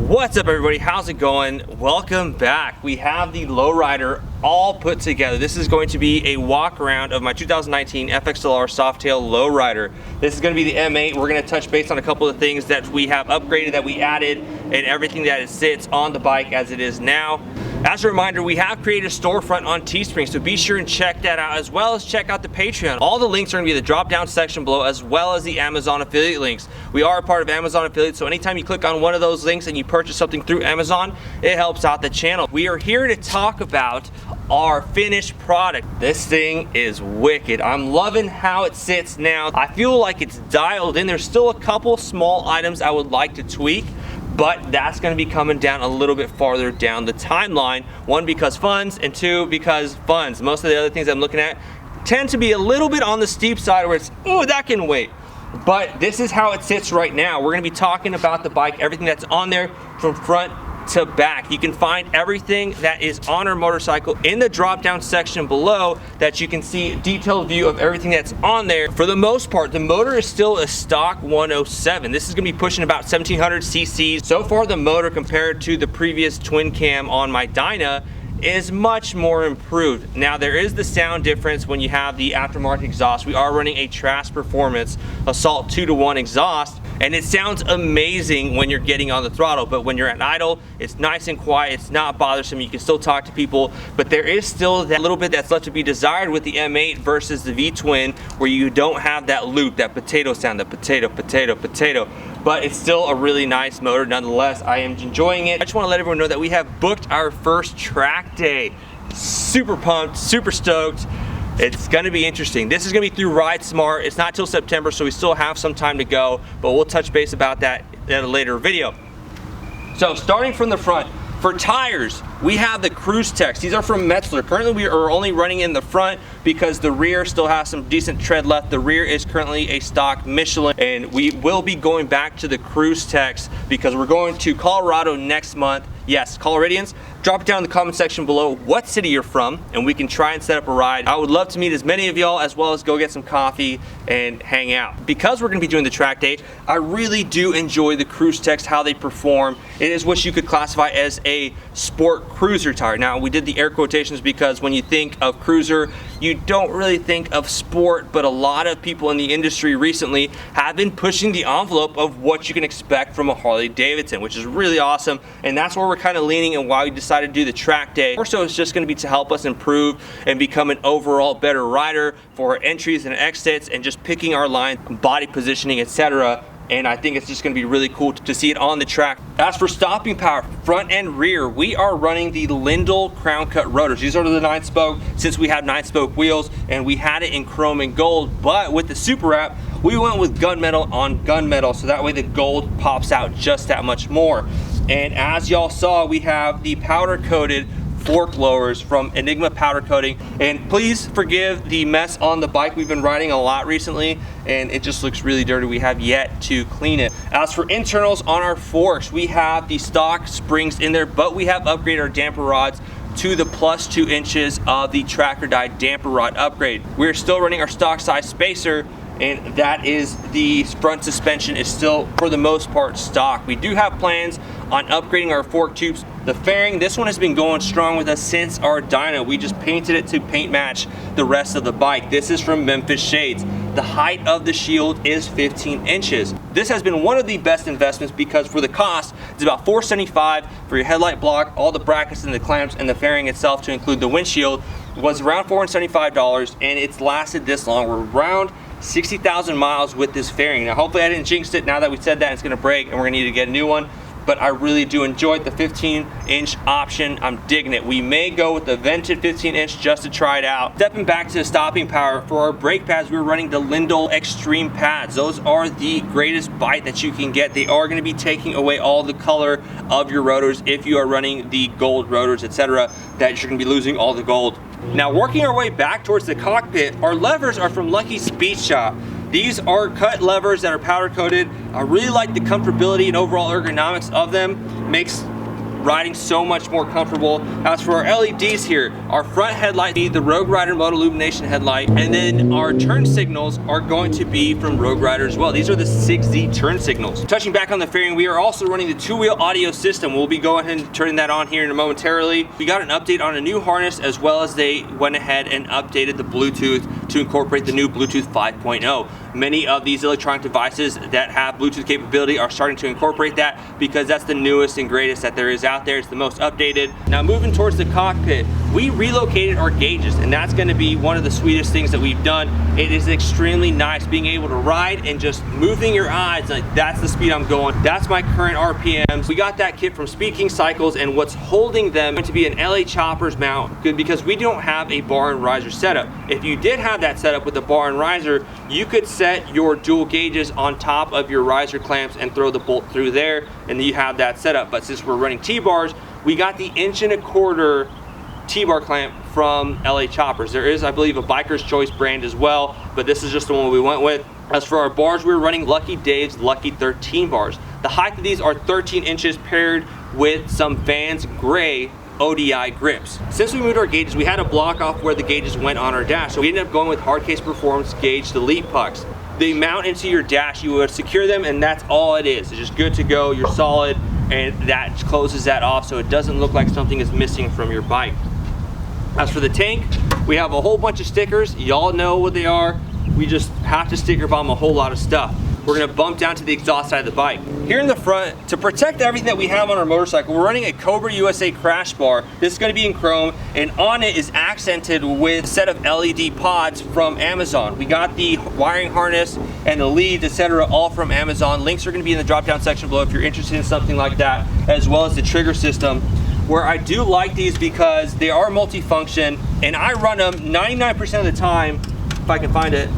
What's up, everybody? How's it going? Welcome back. We have the LOWRIDER all put together. This is going to be a walk around of my 2019 FXLR Softail LOWRIDER. This is going to be the M8. We're going to touch base on a couple of things that we have upgraded, that we added, and everything that it sits on the bike as it is now. As a reminder, we have created a storefront on Teespring, so be sure and check that out, as well as check out the Patreon. All the links are going to be in the drop-down section below, as well as the Amazon affiliate links. We are a part of Amazon affiliate, so anytime you click on one of those links and you purchase something through Amazon, it helps out the channel. We are here to talk about our finished product. This thing is wicked. I'm loving how it sits now. I feel like it's dialed in. There's still a couple small items I would like to tweak, but that's going to be coming down a little bit farther down the timeline. One, because funds, and two, because funds. Most of the other things I'm looking at tend to be a little bit on the steep side where it's, oh, that can wait. But this is how it sits right now. We're going to be talking about the bike, everything that's on there from front to back. You can find everything that is on our motorcycle in the drop down section below, that you can see a detailed view of everything that's on there. For the most part, the motor is still a stock 107. This is going to be pushing about 1700 cc's. So far, the motor compared to the previous twin cam on my Dyna is much more improved. Now, there is the sound difference when you have the aftermarket exhaust. We are running a Trask Performance Assault 2-to-1 exhaust, and it sounds amazing when you're getting on the throttle, but when you're at idle, it's nice and quiet, it's not bothersome, you can still talk to people, but there is still that little bit that's left to be desired with the M8 versus the V-twin, where you don't have that loop, that potato sound, the potato, potato, potato. But it's still a really nice motor nonetheless. I am enjoying it. I just want to let everyone know that we have booked our first track day. Super pumped, super stoked. It's gonna be interesting. This is gonna be through Ride Smart. It's not till September, so we still have some time to go, but we'll touch base about that in a later video. So starting from the front, for tires, we have the Cruise Tex. These are from Metzler. Currently, we are only running in the front because the rear still has some decent tread left. The rear is currently a stock Michelin, and we will be going back to the Cruise Tex because we're going to Colorado next month. Yes, Coloradians, drop it down in the comment section below what city you're from, and we can try and set up a ride. I would love to meet as many of y'all, as well as go get some coffee and hang out. Because we're gonna be doing the track day, I really do enjoy the Cruise Tex, how they perform. It is what you could classify as a sport cruiser tire. Now, we did the air quotations because when you think of cruiser, you don't really think of sport, but a lot of people in the industry recently have been pushing the envelope of what you can expect from a Harley Davidson, which is really awesome, and that's where we're kind of leaning and why we decided to do the track day. Also, it's just going to be to help us improve and become an overall better rider for our entries and exits, and just picking our line, body positioning, etc. And I think it's just going to be really cool to see it on the track. As for stopping power, front and rear, we are running the Lindell Crown Cut Rudders. These are the 9-spoke, since we have 9-spoke wheels, and we had it in chrome and gold, but with the Super Wrap, we went with gunmetal on gunmetal, so that way the gold pops out just that much more. And as y'all saw, we have the powder coated fork lowers from Enigma Powder Coating, and please forgive the mess on the bike. We've been riding a lot recently and it just looks really dirty. We have yet to clean it. As for internals on our forks, we have the stock springs in there, but we have upgraded our damper rods to the plus 2 inches of the Track or Die damper rod upgrade. We're still running our stock size spacer, and that is the front suspension is still for the most part stock. We do have plans on upgrading our fork tubes. The fairing, this one has been going strong with us since our Dyna. We just painted it to paint match the rest of the bike. This is from Memphis Shades. The height of the shield is 15 inches. This has been one of the best investments because for the cost, it's about $475 for your headlight block, all the brackets and the clamps, and the fairing itself to include the windshield was around $475, and it's lasted this long. We're around 60,000 miles with this fairing. Now, hopefully I didn't jinx it now that we said that it's gonna break and we're gonna need to get a new one, but I really do enjoy it. The 15-inch option, I'm digging it. We may go with the vented 15-inch just to try it out. Stepping back to the stopping power, for our brake pads, we're running the Lindell Extreme pads. Those are the greatest bite that you can get. They are gonna be taking away all the color of your rotors if you are running the gold rotors, etc., that you're gonna be losing all the gold. Now, working our way back towards the cockpit, our levers are from Lucky Speed Shop. These are cut levers that are powder coated. I really like the comfortability and overall ergonomics of them. Makes riding so much more comfortable. As for our LEDs here, our front headlight be the Rogue Rider mode illumination headlight, and then our turn signals are going to be from Rogue Rider as well. These are the 6Z turn signals. Touching back on the fairing, we are also running the two-wheel audio system. We'll be going ahead and turning that on here in a momentarily. We got an update on a new harness, as well as they went ahead and updated the Bluetooth to incorporate the new Bluetooth 5.0. Many of these electronic devices that have Bluetooth capability are starting to incorporate that because that's the newest and greatest that there is out there. It's the most updated. Now moving towards the cockpit, we relocated our gauges, and that's going to be one of the sweetest things that we've done. It is extremely nice being able to ride and just moving your eyes like that's the speed I'm going. That's my current RPMs. We got that kit from Speed King Cycles, and what's holding them to be an LA Choppers mount, good, because we don't have a bar and riser setup. If you did have that setup with the bar and riser, you could set your dual gauges on top of your riser clamps and throw the bolt through there, and then you have that setup. But since we're running T-bars, we got the 1.25" T-bar clamp from LA Choppers. There is, I believe, a Biker's Choice brand as well, but this is just the one we went with. As for our bars, we're running Lucky Dave's Lucky 13 bars. The height of these are 13 inches paired with some Vans Gray ODI grips. Since we moved our gauges, we had to block off where the gauges went on our dash, so we ended up going with Hardcase Performance Gauged Elite Pucks. They mount into your dash, you would secure them, and that's all it is. It's just good to go, you're solid, and that closes that off so it doesn't look like something is missing from your bike. As for the tank, we have a whole bunch of stickers. Y'all know what they are. We just have to sticker bomb a whole lot of stuff. We're gonna bump down to the exhaust side of the bike. Here in the front, to protect everything that we have on our motorcycle, we're running a Cobra USA crash bar. This is gonna be in chrome, and on it is accented with a set of LED pods from Amazon. We got the wiring harness and the leads, etc., all from Amazon. Links are gonna be in the drop-down section below if you're interested in something like that, as well as the trigger system. Where I do like these because they are multi-function, and I run them 99% of the time, if I can find it,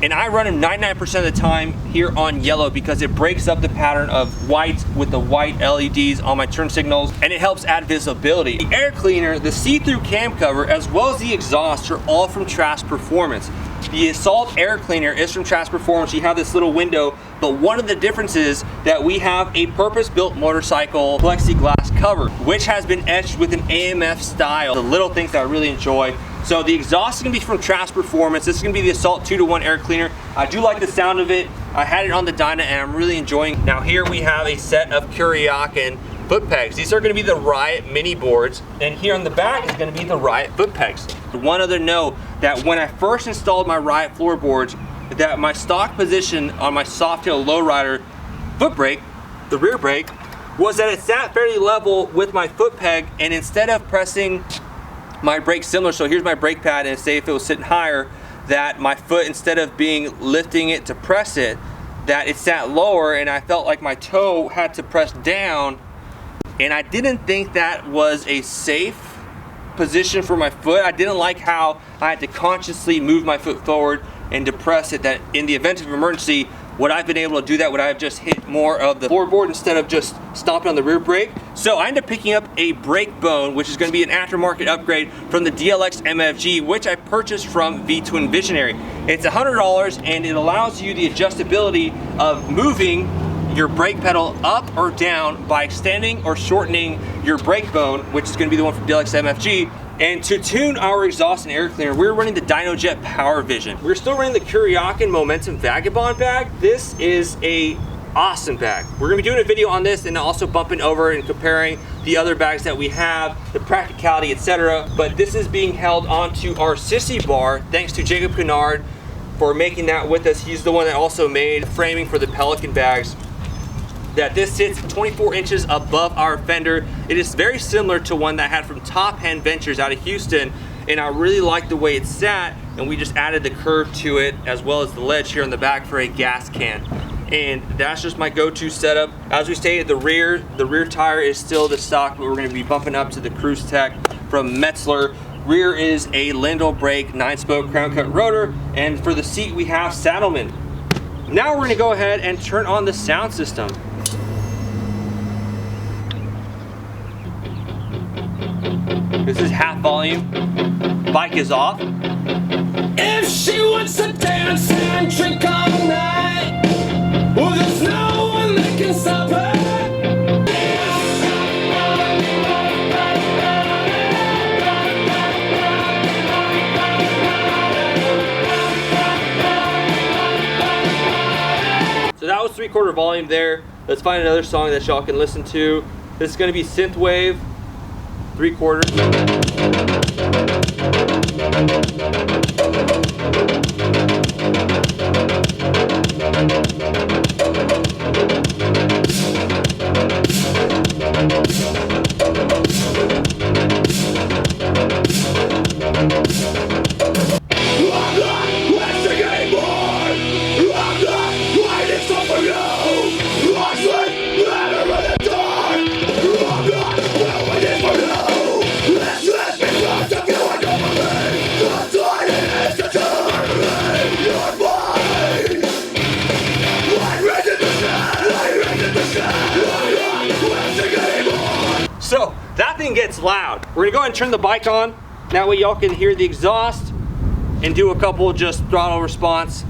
and I run them 99% of the time here on yellow because it breaks up the pattern of white with the white LEDs on my turn signals, and it helps add visibility. The air cleaner, the see-through cam cover, as well as the exhaust are all from Trask Performance. The Assault air cleaner is from Trask Performance. You have this little window, but one of the differences that we have a purpose-built motorcycle plexiglass cover, which has been etched with an AMF style. The little things that I really enjoy. So the exhaust is gonna be from Trask Performance. This is gonna be the Assault 2-to-1 air cleaner. I do like the sound of it. I had it on the Dyna and I'm really enjoying. Now here we have a set of Kuryakin foot pegs. These are gonna be the Riot mini boards, and here on the back is gonna be the Riot foot pegs. One other note, that when I first installed my Riot floorboards, that my stock position on my Softail Lowrider foot brake, the rear brake, was that it sat fairly level with my foot peg, and instead of pressing my brake similar, so here's my brake pad, and say if it was sitting higher, that my foot, instead of lifting it to press it, that it sat lower, and I felt like my toe had to press down, and I didn't think that was a safe position for my foot. I didn't like how I had to consciously move my foot forward and depress it, that in the event of emergency, would I have been able to do that? Would I have just hit more of the floorboard instead of just stomping on the rear brake? So I ended up picking up a brake bone, which is going to be an aftermarket upgrade from the DLX MFG, which I purchased from V-Twin Visionary. It's $100, and it allows you the adjustability of moving your brake pedal up or down by extending or shortening your brake bone, which is going to be the one from DLX MFG. And to tune our exhaust and air cleaner, we're running the DynoJet Power Vision. We're still running the Kuryakin Momentum Vagabond bag. This is a awesome bag. We're gonna be doing a video on this and also bumping over and comparing the other bags that we have, the practicality, etc. But this is being held onto our Sissy bar, thanks to Jacob Kennard for making that with us. He's the one that also made framing for the Pelican bags. That this sits 24 inches above our fender. It is very similar to one that I had from Top Hand Ventures out of Houston, and I really like the way it sat, and we just added the curve to it as well as the ledge here on the back for a gas can. And that's just my go-to setup. As we stated, the rear tire is still the stock, but we're gonna be bumping up to the Cruise Tech from Metzler. Rear is a Lindell brake 9-spoke crown cut rotor, and for the seat we have Saddlemen. Now we're gonna go ahead and turn on the sound system. This is half volume. Bike is off. If she wants to dance and drink all night, well, there's no one that can stop her. 3/4 volume there. Let's find another song that y'all can listen to. This is gonna be Synthwave, 3/4. So that thing gets loud. We're gonna go ahead and turn the bike on. That way y'all can hear the exhaust and do a couple just throttle response.